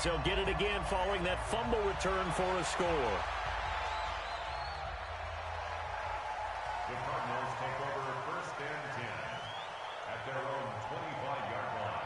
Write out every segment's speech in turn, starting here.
as they'll get it again following that fumble return for a score. The Cardinals take over 1st and 10 at their own 25-yard line.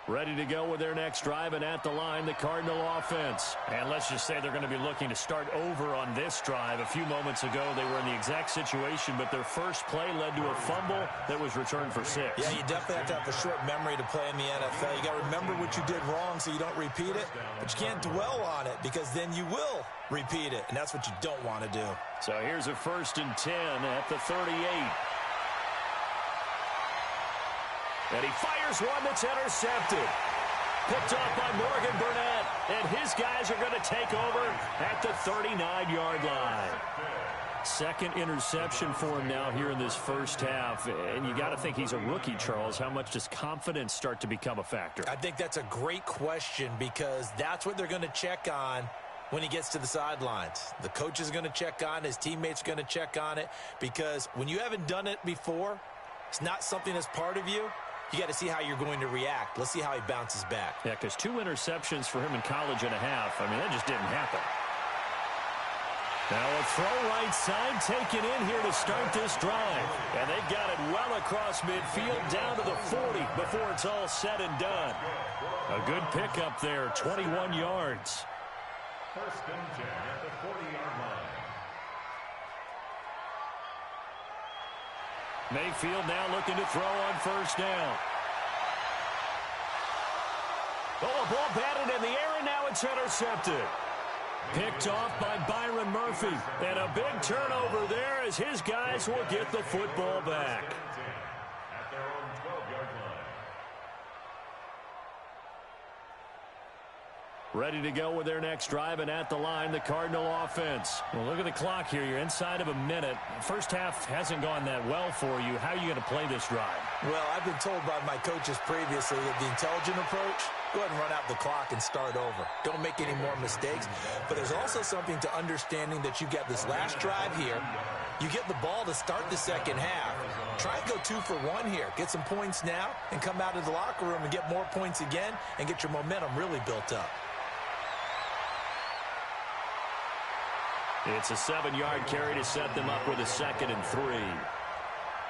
Ready to go with their next drive, and at the line, the Cardinal offense. And let's just say they're going to be looking to start over on this drive. A few moments ago, they were in the exact situation, but their first play led to a fumble that was returned for 6. Yeah, you definitely have to have a short memory to play in the NFL. You got to remember what you did wrong so you don't repeat it, but you can't dwell on it because then you will repeat it, and that's what you don't want to do. So here's a 1st and 10 at the 38. And he fires one that's intercepted. Picked off by Morgan Burnett. And his guys are going to take over at the 39-yard line. Second interception for him now here in this first half. And you got to think he's a rookie, Charles. How much does confidence start to become a factor? I think that's a great question because that's what they're going to check on when he gets to the sidelines. The coach is going to check on it. His teammates are going to check on it because when you haven't done it before, it's not something that's part of you. You got to see how you're going to react. Let's see how he bounces back. Yeah, because 2 interceptions for him in college and a half. I mean, that just didn't happen. Now a throw right side taken in here to start this drive. And they've got it well across midfield down to the 40 before it's all said and done. A good pickup there, 21 yards. 1st and 10 at the 40-yard line. Mayfield now looking to throw on 1st down. Oh, a ball batted in the air, and now it's intercepted. Picked off by Byron Murphy. And a big turnover there as his guys will get the football back. At their own 12-yard line. Ready to go with their next drive, and at the line, the Cardinal offense. Well, look at the clock here. You're inside of a minute. First half hasn't gone that well for you. How are you going to play this drive? Well, I've been told by my coaches previously that the intelligent approach, go ahead and run out the clock and start over. Don't make any more mistakes. But there's also something to understanding that you get this last drive here. You get the ball to start the second half. Try and go 2 for 1 here. Get some points now and come out of the locker room and get more points again and get your momentum really built up. It's a 7-yard carry to set them up with a 2nd and 3.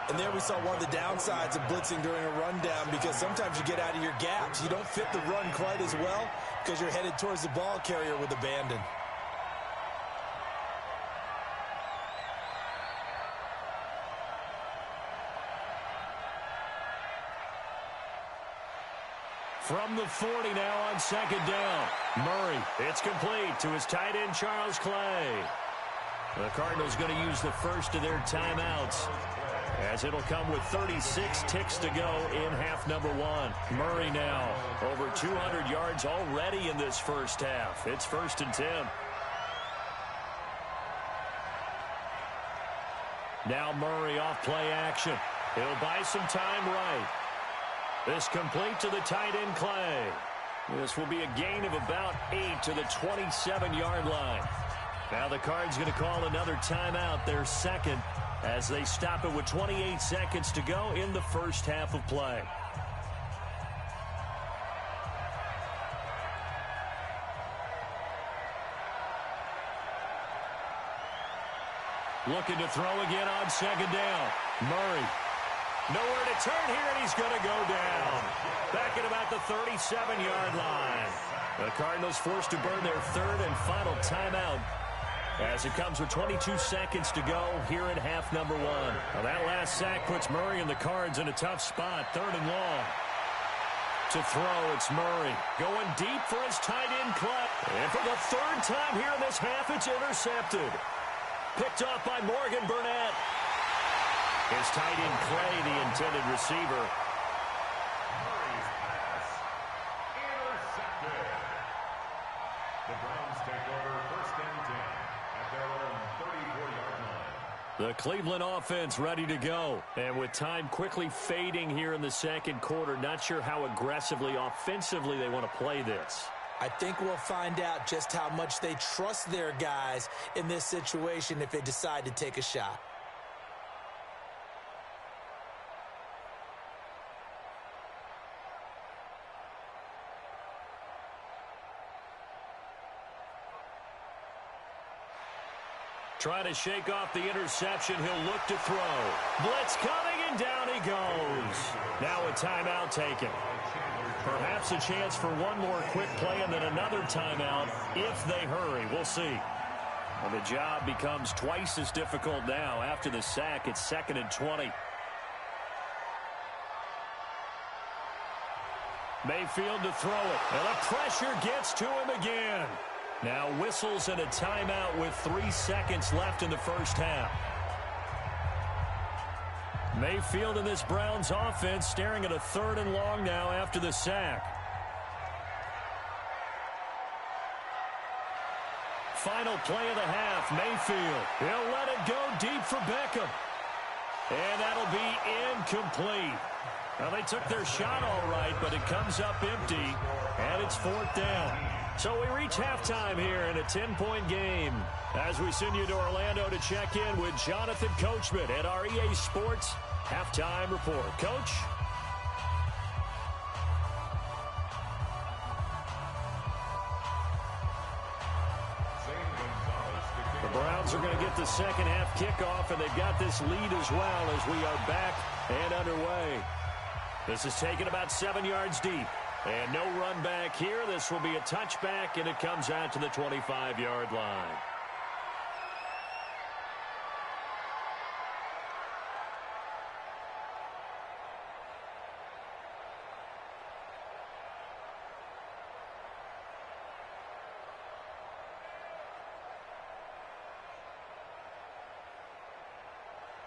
And there we saw one of the downsides of blitzing during a rundown because sometimes you get out of your gaps. You don't fit the run quite as well because you're headed towards the ball carrier with abandon. From the 40 now on 2nd down. Murray, it's complete to his tight end, Charles Clay. The Cardinals going to use the first of their timeouts as it'll come with 36 ticks to go in half number 1. Murray now over 200 yards already in this first half. It's 1st and 10. Now Murray off play action. He'll buy some time right. This complete to the tight end, Clay. This will be a gain of about 8 to the 27-yard line. Now the Cards going to call another timeout, their second, as they stop it with 28 seconds to go in the first half of play. Looking to throw again on 2nd down. Murray. Nowhere to turn here, and he's going to go down. Back at about the 37-yard line. The Cardinals forced to burn their 3rd and final timeout as it comes with 22 seconds to go here in half number 1. Now that last sack puts Murray and the Cards in a tough spot, 3rd and long. To throw, it's Murray going deep for his tight end, Clay. And for the 3rd time here in this half, it's intercepted. Picked off by Morgan Burnett. His tight end, Clay, the intended receiver. Murray's pass intercepted. The Browns take over 1st and 10 at their own 34-yard line. The Cleveland offense ready to go. And with time quickly fading here in the second quarter, not sure how aggressively, offensively they want to play this. I think we'll find out just how much they trust their guys in this situation if they decide to take a shot. Trying to shake off the interception. He'll look to throw. Blitz coming, and down he goes. Now a timeout taken. Perhaps a chance for one more quick play and then another timeout if they hurry. We'll see. Well, the job becomes twice as difficult now. After the sack, it's 2nd and 20. Mayfield to throw it. And the pressure gets to him again. Now whistles and a timeout with 3 seconds left in the first half. Mayfield in this Browns offense staring at a 3rd and long now after the sack. Final play of the half. Mayfield. He'll let it go deep for Beckham. And that'll be incomplete. Well, they took their shot all right, but it comes up empty, and it's 4th down. So we reach halftime here in a 10-point game as we send you to Orlando to check in with Jonathan Coachman at our EA Sports Halftime Report. Coach? The Browns are going to get the second half kickoff, and they've got this lead as well as we are back and underway. This is taken about 7 yards deep. And no run back here. This will be a touchback, and it comes out to the 25-yard line.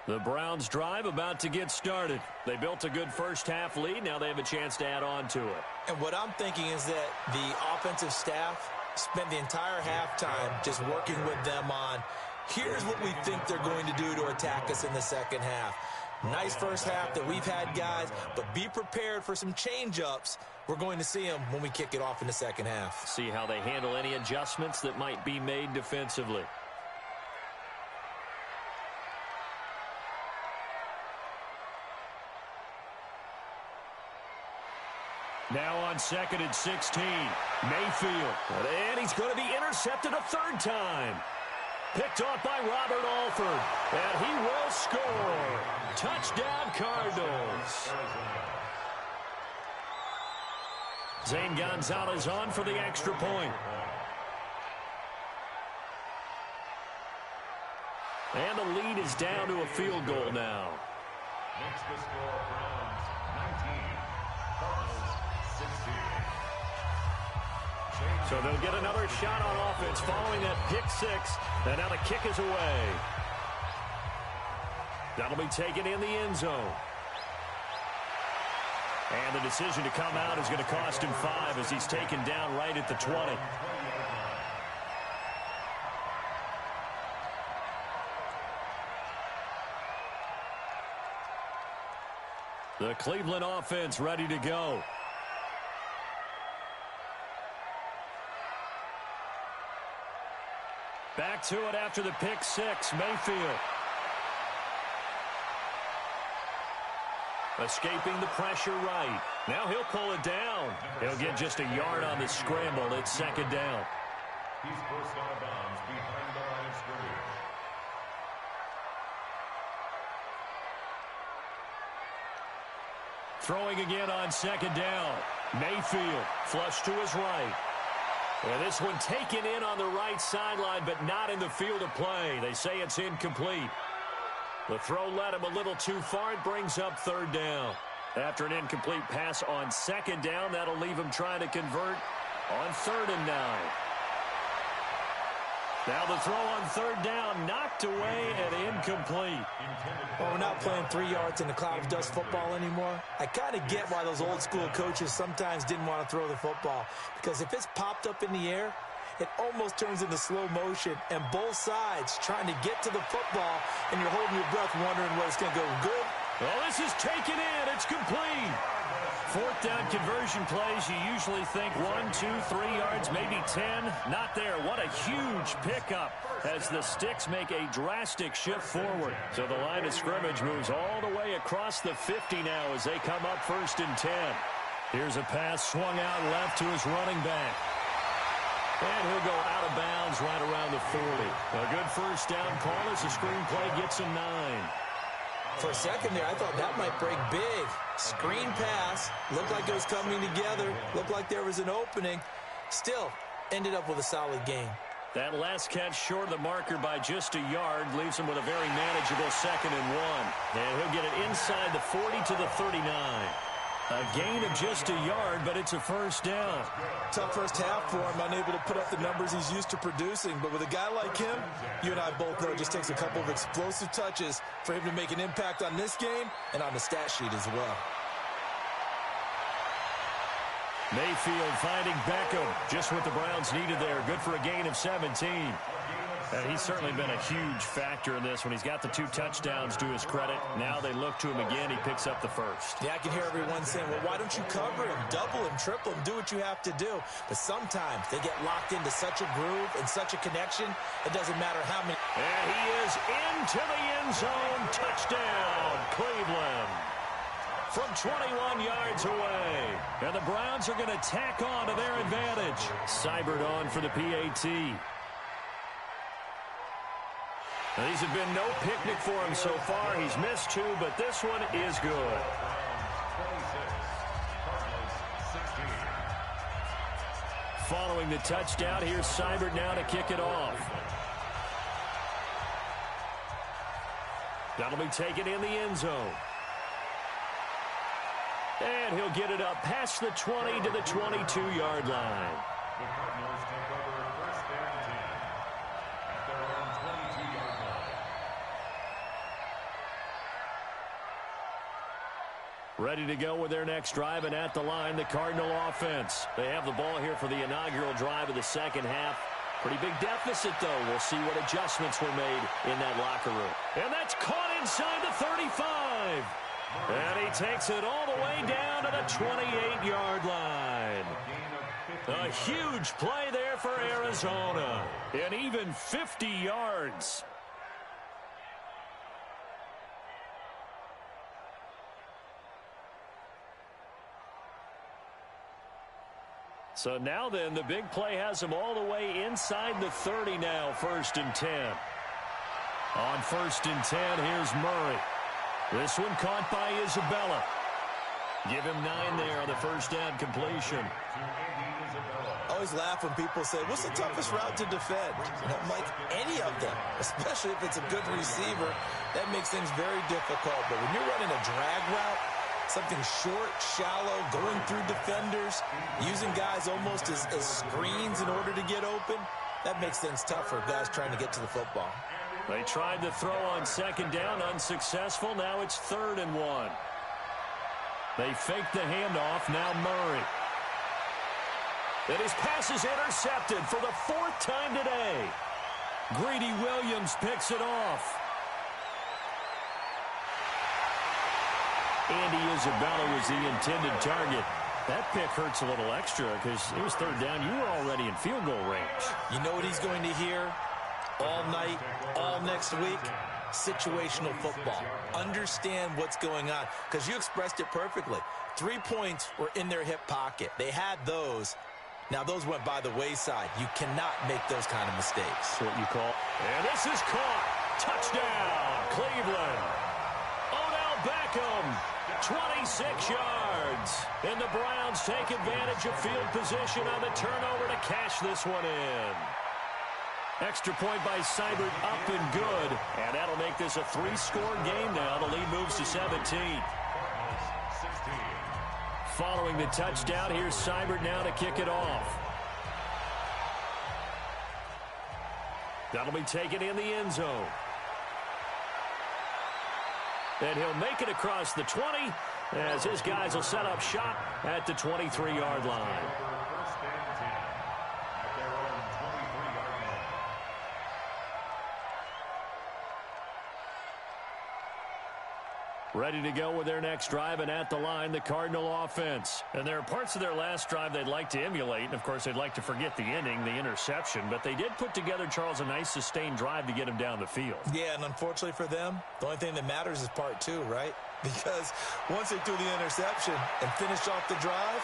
The Browns drive about to get started. They built a good first half lead. Now they have a chance to add on to it. And what I'm thinking is that the offensive staff spent the entire halftime just working with them on, here's what we think they're going to do to attack us in the second half. Nice first half that we've had, guys, but be prepared for some change-ups. We're going to see them when we kick it off in the second half. See how they handle any adjustments that might be made defensively. Now on 2nd and 16, Mayfield. And he's going to be intercepted a 3rd time. Picked off by Robert Alford. And he will score. Touchdown, Cardinals. Zane Gonzalez on for the extra point. And the lead is down to a field goal now. Makes the score Browns 19, Cardinals 16. So they'll get another shot on offense following that pick 6. And now the kick is away. That'll be taken in the end zone. And the decision to come out is going to cost him 5 as he's taken down right at the 20. The Cleveland offense ready to go. Back to it after the pick 6, Mayfield. Escaping the pressure right. Now he'll pull it down. He'll get just a yard on the scramble. It's 2nd down. He's first out of bounds behind the line of scrimmage. Throwing again on 2nd down. Mayfield flush to his right. And this one taken in on the right sideline, but not in the field of play. They say it's incomplete. The throw led him a little too far. It brings up 3rd down. After an incomplete pass on 2nd down, that'll leave him trying to convert on 3rd and 9. Now the throw on 3rd down, knocked away and incomplete. Well, we're not playing 3 yards in a cloud of dust football anymore. I kind of get why those old school coaches sometimes didn't want to throw the football. Because if it's popped up in the air, it almost turns into slow motion. And both sides trying to get to the football, and you're holding your breath wondering whether it's going to go good. Well, this is taken in. It's complete. 4th down conversion plays, you usually think 1, 2, 3 yards, maybe 10. Not there. What a huge pickup as the Sticks make a drastic shift forward. So the line of scrimmage moves all the way across the 50 now as they come up 1st and 10. Here's a pass swung out left to his running back. And he'll go out of bounds right around the 40. A good first down call as the screenplay gets him 9. For a second there, I thought that might break big. Screen pass. Looked like it was coming together. Looked like there was an opening. Still, ended up with a solid game. That last catch short of the marker by just a yard leaves him with a very manageable 2nd and 1. And he'll get it inside the 40 to the 39. A gain of just a yard, but it's a first down. Tough first half for him, unable to put up the numbers he's used to producing. But with a guy like him, you and I both know it just takes a couple of explosive touches for him to make an impact on this game and on the stat sheet as well. Mayfield finding Beckham. Just what the Browns needed there. Good for a gain of 17. And he's certainly been a huge factor in this when he's got the 2 touchdowns to his credit. Now they look to him again. He picks up the first. Yeah, I can hear everyone saying, well, why don't you cover him, double him, triple him, do what you have to do. But sometimes they get locked into such a groove and such a connection, it doesn't matter how many. And he is into the end zone. Touchdown, Cleveland. From 21 yards away. And the Browns are going to tack on to their advantage. Seibert on for the PAT. Now, these have been no picnic for him so far. He's missed 2, but this one is good. Following the touchdown, here's Seibert now to kick it off. That'll be taken in the end zone. And he'll get it up past the 20 to the 22-yard line. The Cardinals take over 1st and 10 at their own 22-yard line. Ready to go with their next drive, and at the line, the Cardinal offense. They have the ball here for the inaugural drive of the second half. Pretty big deficit, though. We'll see what adjustments were made in that locker room. And that's caught inside the 35. And he takes it all the way down to the 28-yard line. A huge play there for Arizona. And even 50 yards. So now then, the big play has him all the way inside the 30 now, 1st and 10. On 1st and 10, here's Murray. This one caught by Isabella. Give him 9 there on the first down completion. I always laugh when people say, what's the toughest route to defend? And I'm like, any of them, especially if it's a good receiver. That makes things very difficult. But when you're running a drag route, something short, shallow, going through defenders, using guys almost as screens in order to get open, that makes things tough for guys trying to get to the football. They tried to throw on 2nd down, unsuccessful. Now it's 3rd and 1. They fake the handoff. Now Murray. And his pass is intercepted for the 4th time today. Greedy Williams picks it off. Andy Isabella was the intended target. That pick hurts a little extra because it was 3rd down. You were already in field goal range. You know what he's going to hear all night, all next week? Situational football. Understand what's going on, because you expressed it perfectly. 3 points were in their hip pocket. They had those. Now, those went by the wayside. You cannot make those kind of mistakes. That's what you call. And this is caught. Touchdown, Cleveland. Odell Beckham, 26 yards. And the Browns take advantage of field position on the turnover to cash this one in. Extra point by Seibert, up and good. And that'll make this a 3-score game now. The lead moves to 17. Following the touchdown, here's Seibert now to kick it off. That'll be taken in the end zone. And he'll make it across the 20 as his guys will set up shop at the 23-yard line. Ready to go with their next drive, and at the line, the Cardinal offense. And there are parts of their last drive they'd like to emulate, and of course they'd like to forget the ending, the interception, but they did put together, Charles, a nice sustained drive to get him down the field. Yeah, and unfortunately for them, the only thing that matters is part 2, right? Because once they threw the interception and finished off the drive,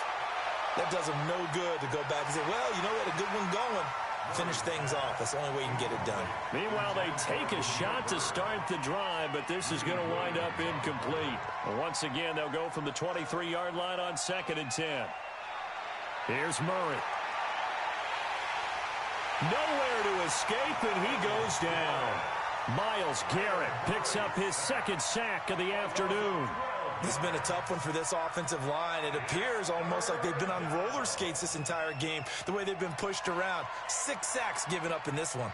That does them no good to go back and say, well, you know, we had a good one going. Finish things off. That's the only way you can get it done. Meanwhile, they take a shot to start the drive, but this is going to wind up incomplete. Once again, they'll go from the 23-yard line on 2nd and 10. Here's Murray. Nowhere to escape, and he goes down. Myles Garrett picks up his 2nd sack of the afternoon. This has been a tough one for this offensive line. It appears almost like they've been on roller skates this entire game, the way they've been pushed around. 6 sacks given up in this one.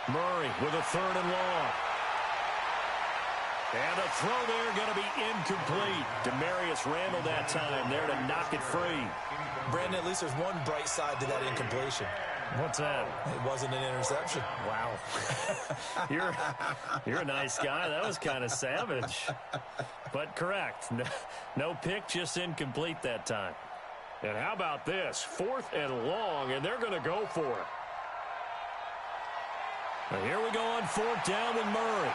Murray with a 3rd and long. And a throw there going to be incomplete. Demarius Randall that time there to knock it free. Brandon, at least there's one bright side to that incompletion. What's that? It wasn't an interception. Wow. You're a nice guy. That was kind of savage. But correct. No pick, just incomplete that time. And how about this? 4th and long, and they're going to go for it. Now here we go on 4th down with Murray.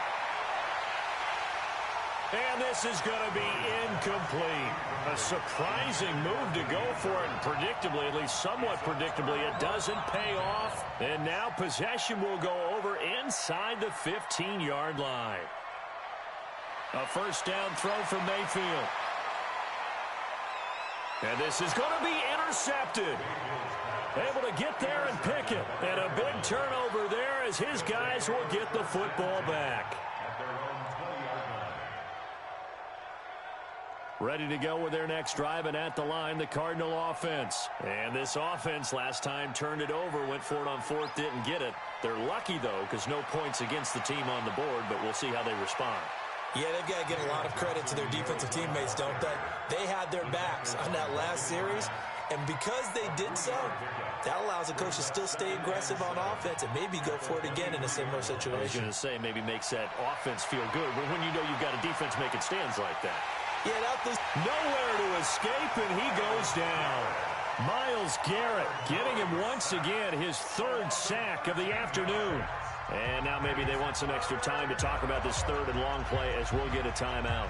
And this is going to be incomplete. A surprising move to go for it. And predictably, at least somewhat predictably, it doesn't pay off. And now possession will go over inside the 15-yard line. A 1st down throw from Mayfield. And this is going to be intercepted. Able to get there and pick it. And a big turnover there as his guys will get the football back. Ready to go with their next drive, and at the line, the Cardinal offense. And this offense last time turned it over, went for it on 4th, didn't get it. They're lucky, though, because no points against the team on the board, but we'll see how they respond. Yeah, they've got to give a lot of credit to their defensive teammates, don't they? They had their backs on that last series, and because they did so, that allows the coach to still stay aggressive on offense and maybe go for it again in a similar situation. I was going to say maybe makes that offense feel good, but when you know you've got a defense making stands like that. Yeah, nowhere to escape, and he goes down. Myles Garrett getting him once again his 3rd sack of the afternoon. And now maybe they want some extra time to talk about this 3rd and long play as we'll get a timeout.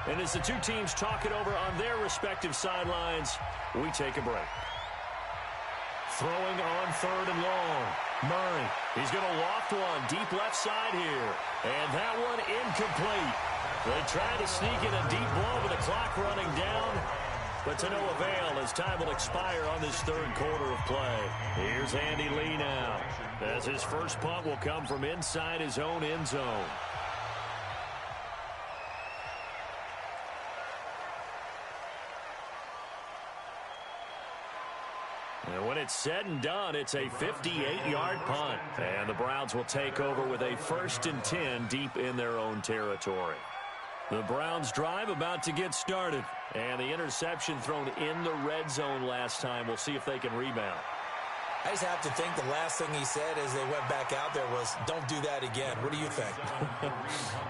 And as the two teams talk it over on their respective sidelines, we take a break. Throwing on 3rd and long. Murray, he's going to loft one deep left side here. And that one incomplete. They try to sneak in a deep blow with the clock running down, but to no avail as time will expire on this 3rd quarter of play. Here's Andy Lee now, as his first punt will come from inside his own end zone. And when it's said and done, it's a 58-yard punt. And the Browns will take over with a 1st and 10 deep in their own territory. The Browns drive about to get started. And the interception thrown in the red zone last time. We'll see if they can rebound. I just have to think the last thing he said as they went back out there was, don't do that again. What do you think?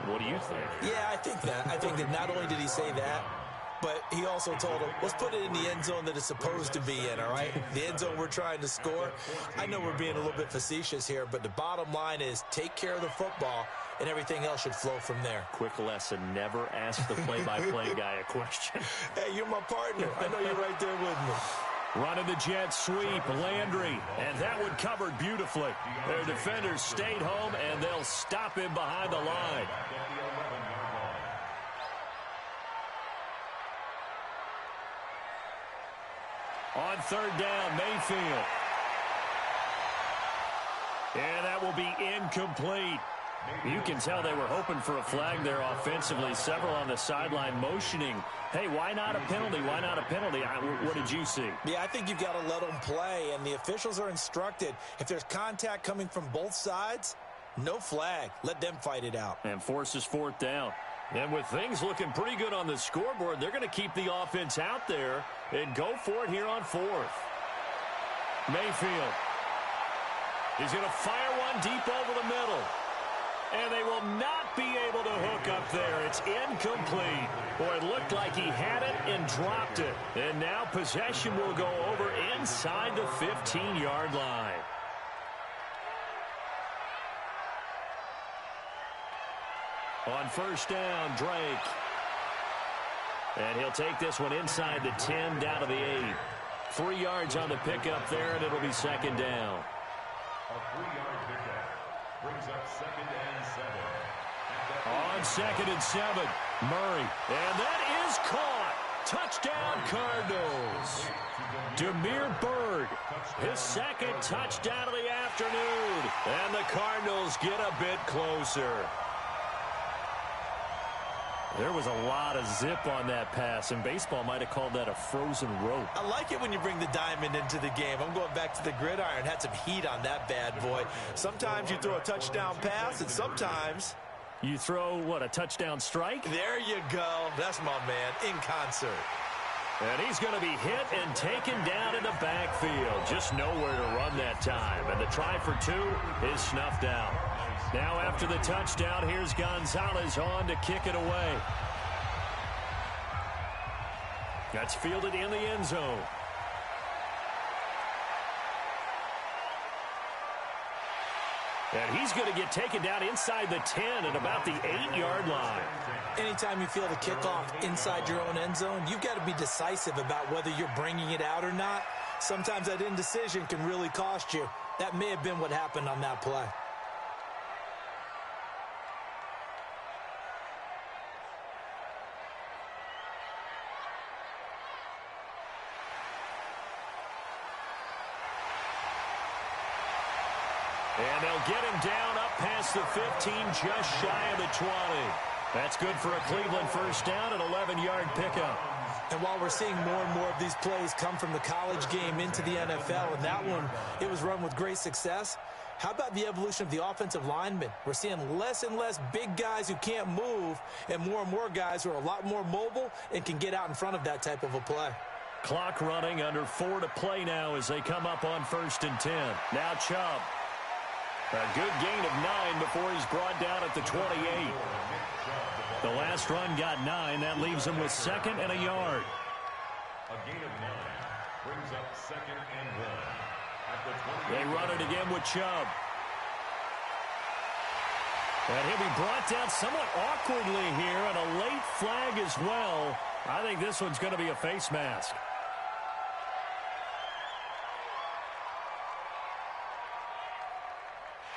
What do you think? Yeah, I think that. I think that not only did he say that, but he also told him, let's put it in the end zone that it's supposed to be in, all right? The end zone we're trying to score. I know we're being a little bit facetious here, but the bottom line is take care of the football, and everything else should flow from there. Quick lesson, never ask the play-by-play guy a question. Hey, you're my partner. I know you're right there with me. Running the jet sweep, Landry, and that one covered beautifully. Their defenders stayed home, and they'll stop him behind the line. On 3rd down, Mayfield. And that will be incomplete. You can tell they were hoping for a flag there offensively. Several on the sideline motioning, hey, why not a penalty? Why not a penalty? What did you see? Yeah, I think you've got to let them play, and the officials are instructed. If there's contact coming from both sides, no flag. Let them fight it out. And forces 4th down. And with things looking pretty good on the scoreboard, they're going to keep the offense out there and go for it here on 4th. Mayfield. He's going to fire one deep over the middle. And they will not be able to hook up there. It's incomplete. Boy, it looked like he had it and dropped it. And now possession will go over inside the 15-yard line. On 1st down, Drake. And he'll take this one inside the 10, down to the 8. 3 yards on the pickup there, and it'll be second down. A 3-yard pickup brings up 2nd and 7. On 2nd and 7, Murray. And that is caught. Touchdown, Cardinals. Demir Bird, his 2nd touchdown of the afternoon. And the Cardinals get a bit closer. There was a lot of zip on that pass, and baseball might have called that a frozen rope. I like it when you bring the diamond into the game. I'm going back to the gridiron. Had some heat on that bad boy. Sometimes you throw a touchdown pass, and sometimes you throw, what, a touchdown strike? There you go. That's my man, in concert. And he's going to be hit and taken down in the backfield. Just nowhere to run that time. And the try for 2 is snuffed out. Now after the touchdown, here's Gonzalez on to kick it away. That's fielded in the end zone. And he's going to get taken down inside the 10 at about the 8-yard line. Anytime you feel the kickoff inside your own end zone, you've got to be decisive about whether you're bringing it out or not. Sometimes that indecision can really cost you. That may have been what happened on that play. And they'll get him down up past the 15, just shy of the 20. That's good for a Cleveland first down, an 11-yard pickup. And while we're seeing more and more of these plays come from the college game into the NFL, and that one, it was run with great success, how about the evolution of the offensive linemen? We're seeing less and less big guys who can't move and more guys who are a lot more mobile and can get out in front of that type of a play. Clock running, under 4 to play now as they come up on 1st and 10. Now Chubb. A good gain of 9 before he's brought down at the 28. The last run got 9. That leaves him with 2nd and a yard. A gain of 9 brings up 2nd and 1. At the 28. They run it again with Chubb. And he'll be brought down somewhat awkwardly here, and a late flag as well. I think this one's going to be a face mask.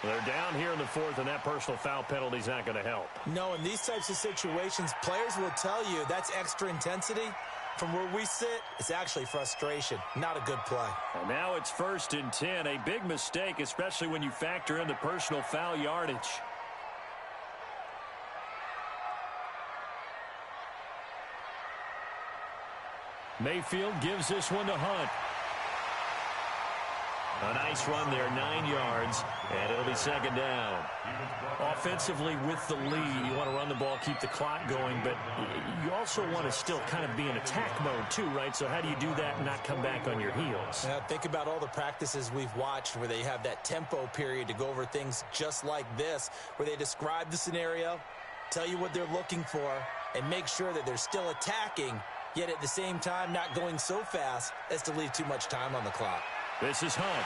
They're down here in the 4th, and that personal foul penalty is not going to help. No, in these types of situations, players will tell you that's extra intensity. From where we sit, it's actually frustration, not a good play. And now it's 1st and 10, a big mistake, especially when you factor in the personal foul yardage. Mayfield gives this one to Hunt. A nice run there, 9 yards, and it'll be 2nd down. Offensively with the lead, you want to run the ball, keep the clock going, but you also want to still kind of be in attack mode too, right? So how do you do that and not come back on your heels? Yeah, think about all the practices we've watched where they have that tempo period to go over things just like this, where they describe the scenario, tell you what they're looking for, and make sure that they're still attacking, yet at the same time not going so fast as to leave too much time on the clock. This is Hunt,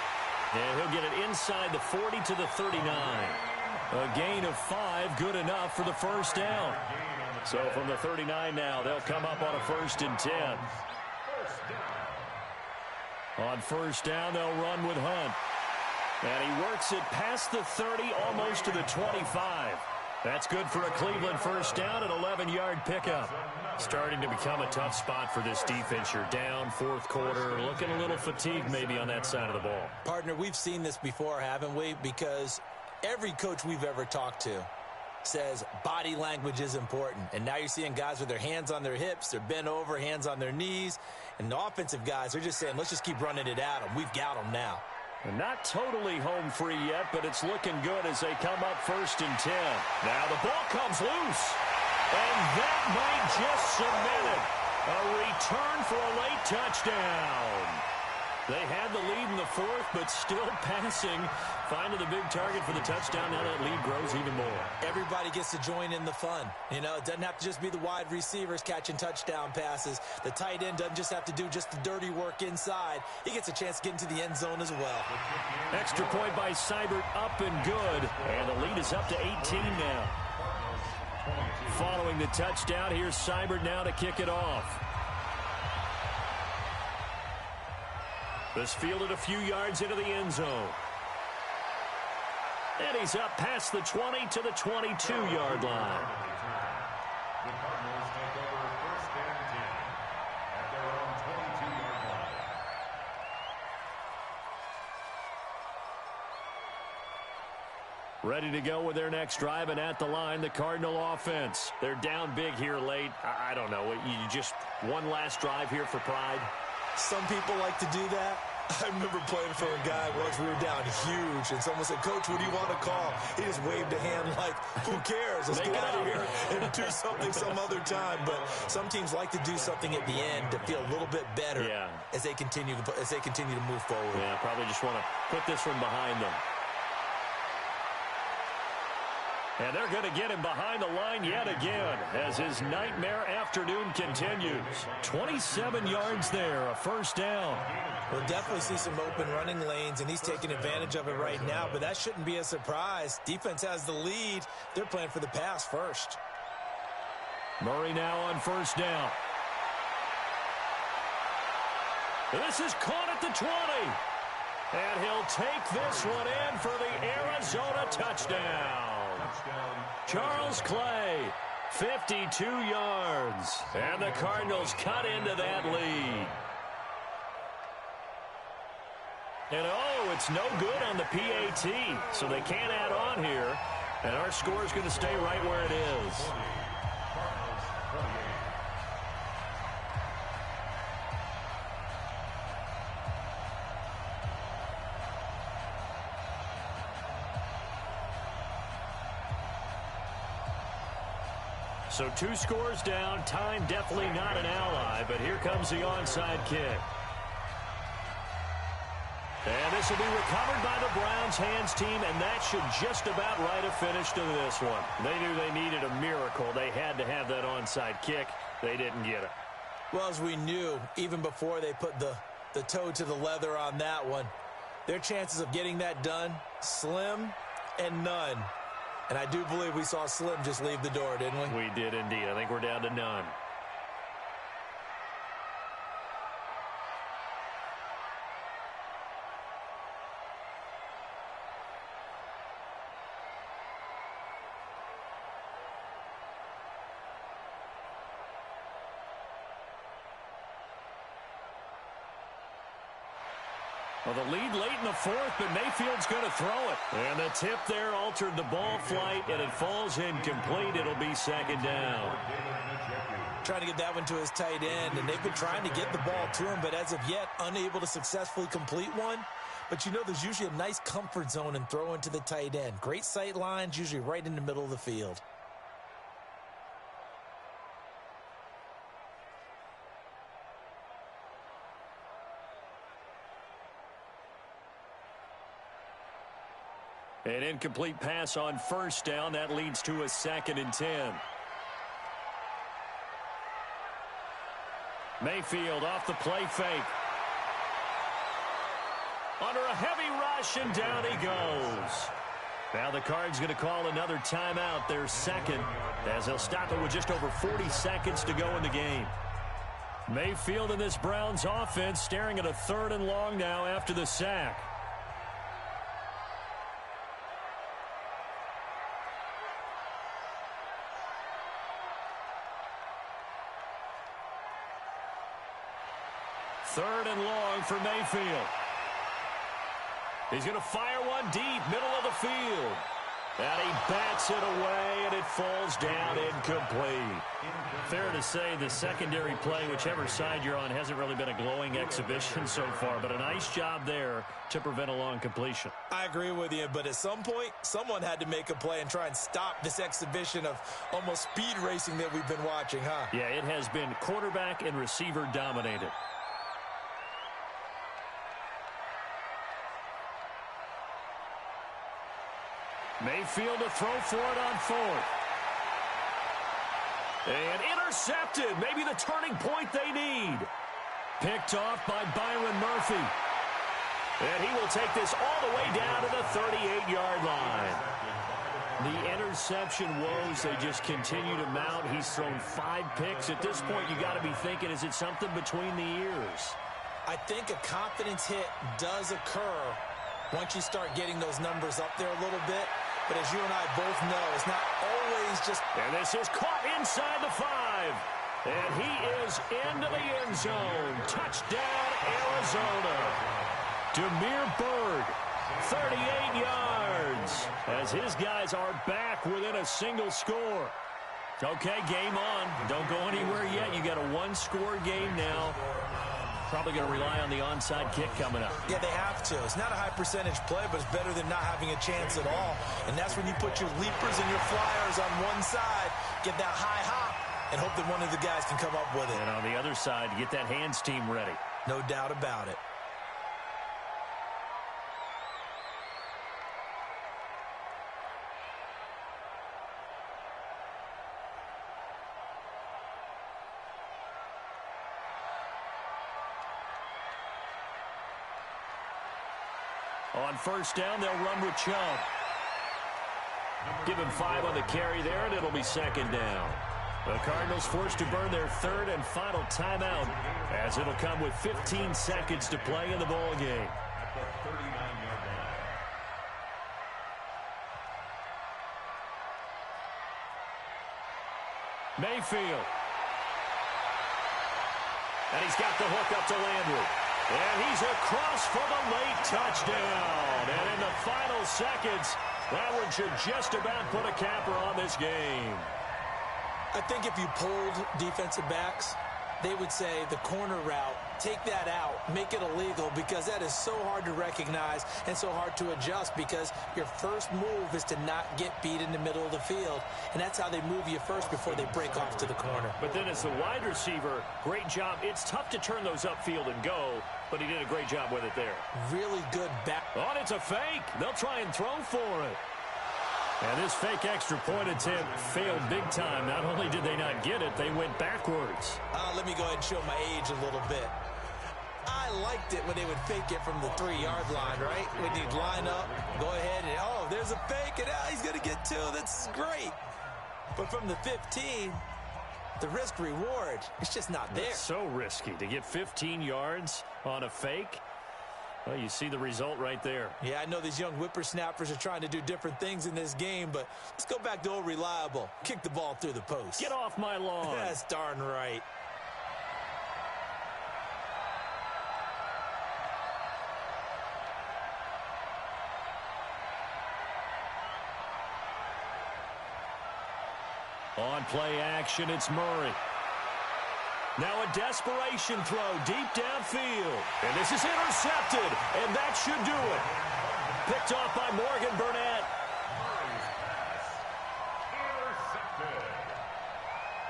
and he'll get it inside the 40 to the 39. A gain of 5, good enough for the first down. So from the 39 now, they'll come up on a 1st and 10. On 1st down, they'll run with Hunt. And he works it past the 30, almost to the 25. That's good for a Cleveland first down, an 11-yard pickup. Starting to become a tough spot for this defense. You're down, 4th quarter, looking a little fatigued maybe on that side of the ball. Partner, we've seen this before, haven't we? Because every coach we've ever talked to says body language is important. And now you're seeing guys with their hands on their hips, they're bent over, hands on their knees. And the offensive guys are just saying, let's just keep running it at them. We've got them now. And not totally home free yet, but it's looking good as they come up 1st and 10. Now the ball comes loose. And that might just cement it. A return for a late touchdown. They had the lead in the 4th, but still passing. Finding the big target for the touchdown. Now that lead grows even more. Everybody gets to join in the fun. You know, it doesn't have to just be the wide receivers catching touchdown passes. The tight end doesn't just have to do just the dirty work inside. He gets a chance to get into the end zone as well. Extra point by Seibert, up and good. And the lead is up to 18 now. Following the touchdown, here's Seibert now to kick it off. This fielded a few yards into the end zone. And he's up past the 20 to the 22-yard line. The Cardinals take over first and 10 at their own 22-yard line. Ready to go with their next drive, and at the line, the Cardinal offense. They're down big here late. I don't know. You just one last drive here for pride? Some people like to do that. I remember playing for a guy once. We were down huge, and someone said, "Coach, what do you want to call?" He just waved a hand like, "Who cares? Let's get out of here and do something some other time." But some teams like to do something at the end to feel a little bit better as they continue to move forward. Yeah, probably just want to put this one behind them. And they're going to get him behind the line yet again as his nightmare afternoon continues. 27 yards there, a first down. We'll definitely see some open running lanes, and he's taking advantage of it right now, but that shouldn't be a surprise. Defense has the lead. They're playing for the pass first. Murray now on first down. This is caught at the 20. And he'll take this one in for the Arizona touchdown. Charles Clay, 52 yards. And the Cardinals cut into that lead. And it's no good on the PAT, so they can't add on here. And our score is going to stay right where it is. So 2 scores down, time definitely not an ally, but here comes the onside kick. And this will be recovered by the Browns hands team, and that should just about write a finish to this one. They knew they needed a miracle. They had to have that onside kick. They didn't get it. Well, as we knew, even before they put the toe to the leather on that one, their chances of getting that done, slim and none. And I do believe we saw Slim just leave the door, didn't we? We did indeed. I think we're down to none. Well, the lead late in the fourth, but Mayfield's going to throw it. And the tip there altered the ball flight, and it falls incomplete. It'll be second down. Trying to get that one to his tight end, and they've been trying to get the ball to him, but as of yet, unable to successfully complete one. But you know, there's usually a nice comfort zone in throwing to the tight end. Great sight lines, usually right in the middle of the field. An incomplete pass on first down. That leads to a 2nd and 10. Mayfield off the play fake. Under a heavy rush, and down he goes. Now the Cards going to call another timeout, their second, as they'll stop it with just over 40 seconds to go in the game. Mayfield and this Browns offense staring at a 3rd and long now after the sack. Third and long for Mayfield. He's going to fire one deep, middle of the field. And he bats it away, and it falls down incomplete. Fair to say the secondary play, whichever side you're on, hasn't really been a glowing exhibition so far, but a nice job there to prevent a long completion. I agree with you, but at some point, someone had to make a play and try and stop this exhibition of almost speed racing that we've been watching, huh? Yeah, it has been quarterback and receiver dominated. Mayfield to throw for it on 4th. And intercepted. Maybe the turning point they need. Picked off by Byron Murphy. And he will take this all the way down to the 38-yard line. The interception woes, they just continue to mount. He's thrown 5 picks. At this point, you got to be thinking, is it something between the ears? I think a confidence hit does occur once you start getting those numbers up there a little bit. But as you and I both know, it's not always just... And this is caught inside the 5. And he is into the end zone. Touchdown, Arizona. Demir Bird, 38 yards, as his guys are back within a single score. Okay, game on. Don't go anywhere yet. You got a 1-score game now. Probably going to rely on the onside kick coming up. Yeah, they have to. It's not a high-percentage play, but it's better than not having a chance at all. And that's when you put your leapers and your flyers on one side, get that high hop, and hope that one of the guys can come up with it. And on the other side, get that hands team ready. No doubt about it. On first down, they'll run with Chubb. Give him 5 on the carry there, and it'll be second down. The Cardinals forced to burn their 3rd and final timeout, as it'll come with 15 seconds to play in the ball game. At the 39-yard line. Mayfield. And he's got the hook up to Landry. And he's across for the late touchdown. And in the final seconds, that one should just about put a capper on this game. I think if you polled defensive backs, they would say the corner route, take that out, make it illegal, because that is so hard to recognize and so hard to adjust, because your first move is to not get beat in the middle of the field. And that's how they move you first before they break off to the corner. But then as a wide receiver, great job. It's tough to turn those upfield and go, but he did a great job with it there. Really good back. Oh, and it's a fake. They'll try and throw for it. And this fake extra point attempt failed big time. Not only did they not get it, they went backwards. Let me go ahead and show my age a little bit. I liked it when they would fake it from the 3-yard line, right? When you'd line up, go ahead and, oh, there's a fake, and he's going to get 2. That's great. But from the 15, the risk-reward, it's just not there. It's so risky to get 15 yards on a fake. Well, you see the result right there. Yeah, I know these young whippersnappers are trying to do different things in this game, but let's go back to old reliable. Kick the ball through the post. Get off my lawn. That's darn right. On play action, it's Murray. Now a desperation throw deep downfield. And this is intercepted, and that should do it. Picked off by Morgan Burnett. Murray's pass. Intercepted.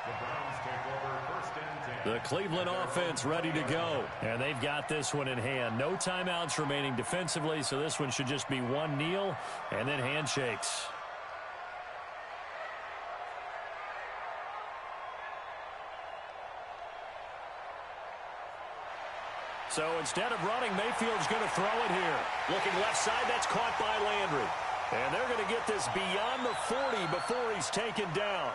The Browns take over 1st and 10. The Cleveland offense ready to go. And they've got this one in hand. No timeouts remaining defensively, so this one should just be one kneel and then handshakes. So instead of running, Mayfield's going to throw it here. Looking left side, that's caught by Landry. And they're going to get this beyond the 40 before he's taken down.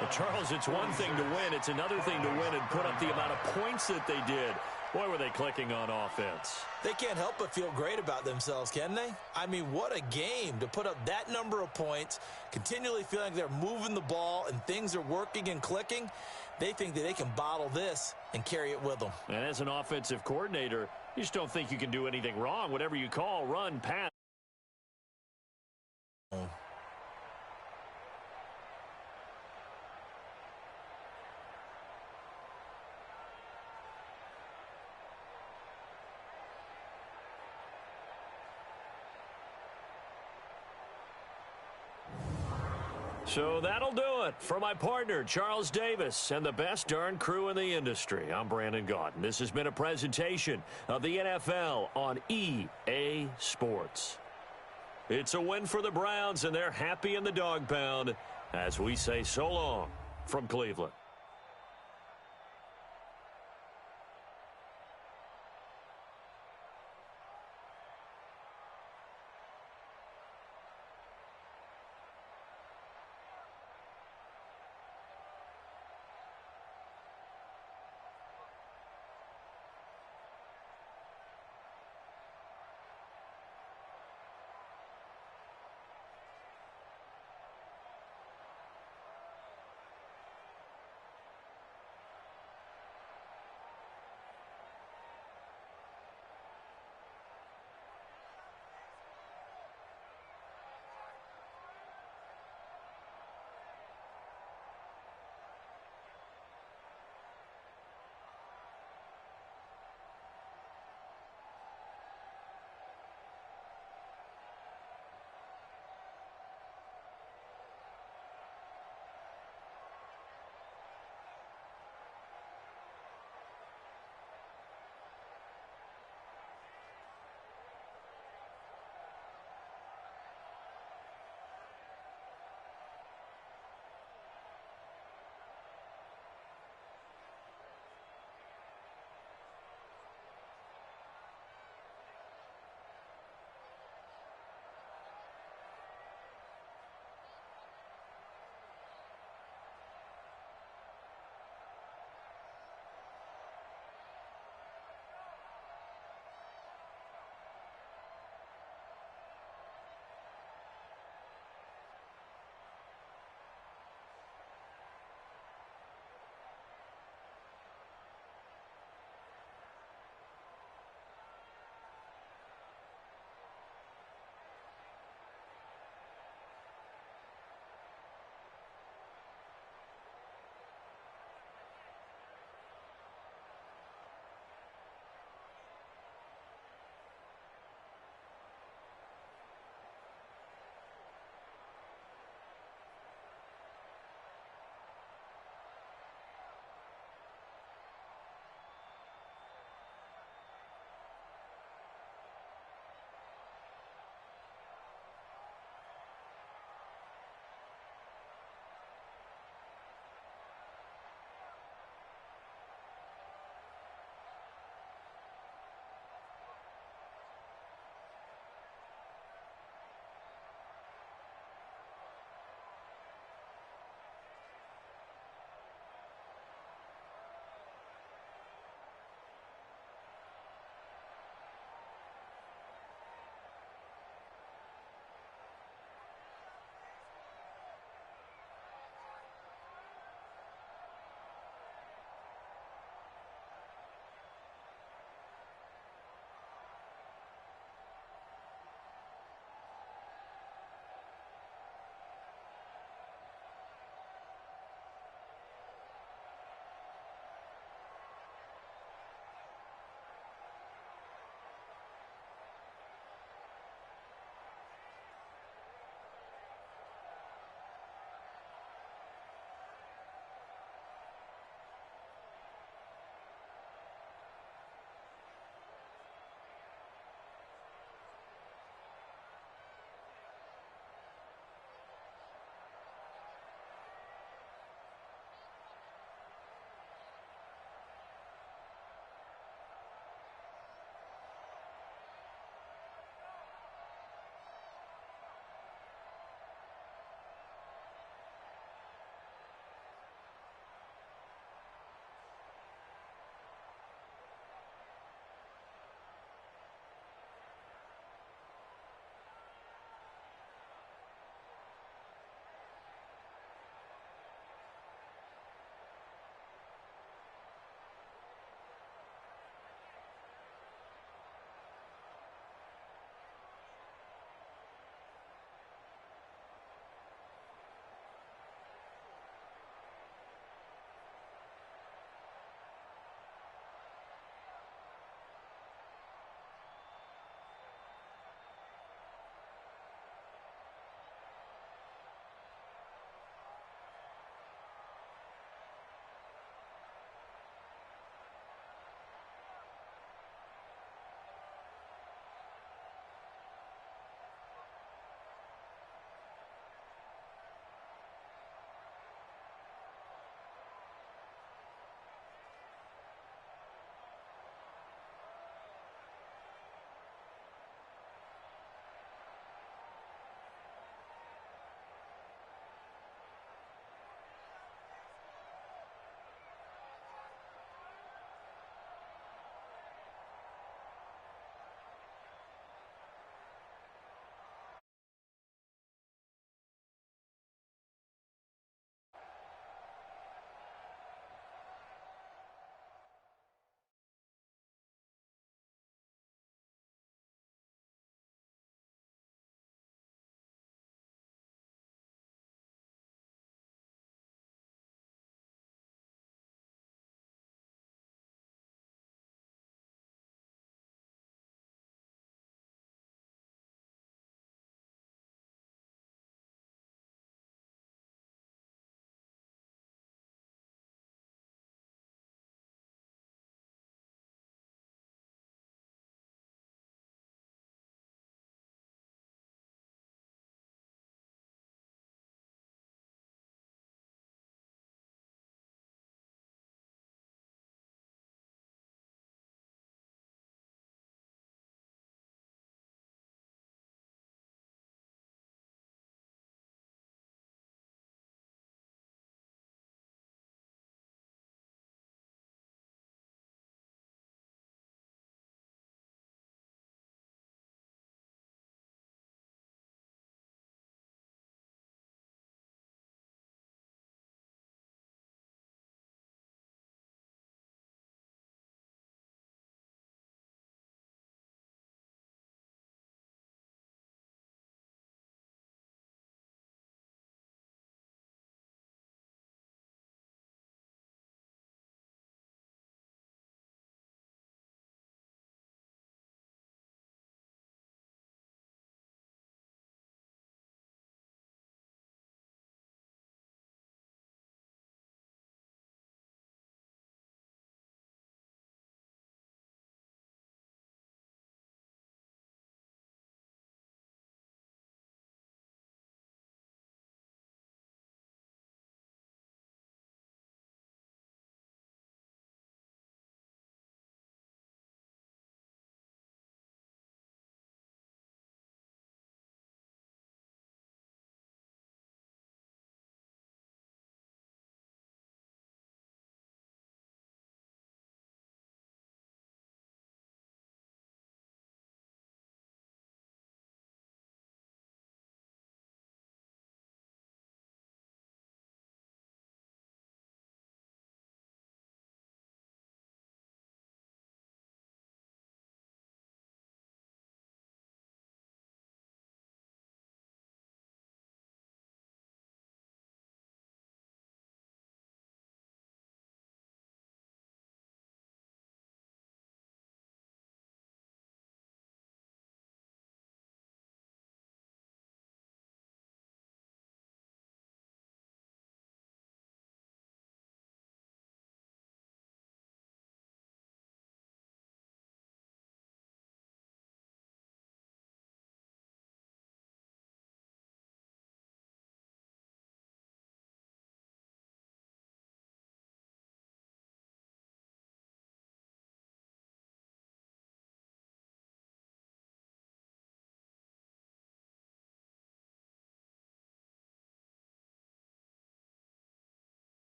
Well, Charles, it's one thing to win. It's another thing to win and put up the amount of points that they did. Boy, were they clicking on offense. They can't help but feel great about themselves, can they? I mean, what a game to put up that number of points, continually feeling they're moving the ball and things are working and clicking. They think that they can bottle this and carry it with them. And as an offensive coordinator, you just don't think you can do anything wrong. Whatever you call, run, pass. So that'll do it for my partner, Charles Davis, and the best darn crew in the industry. I'm Brandon Gaudin. This has been a presentation of the NFL on EA Sports. It's a win for the Browns, and they're happy in the dog pound as we say so long from Cleveland.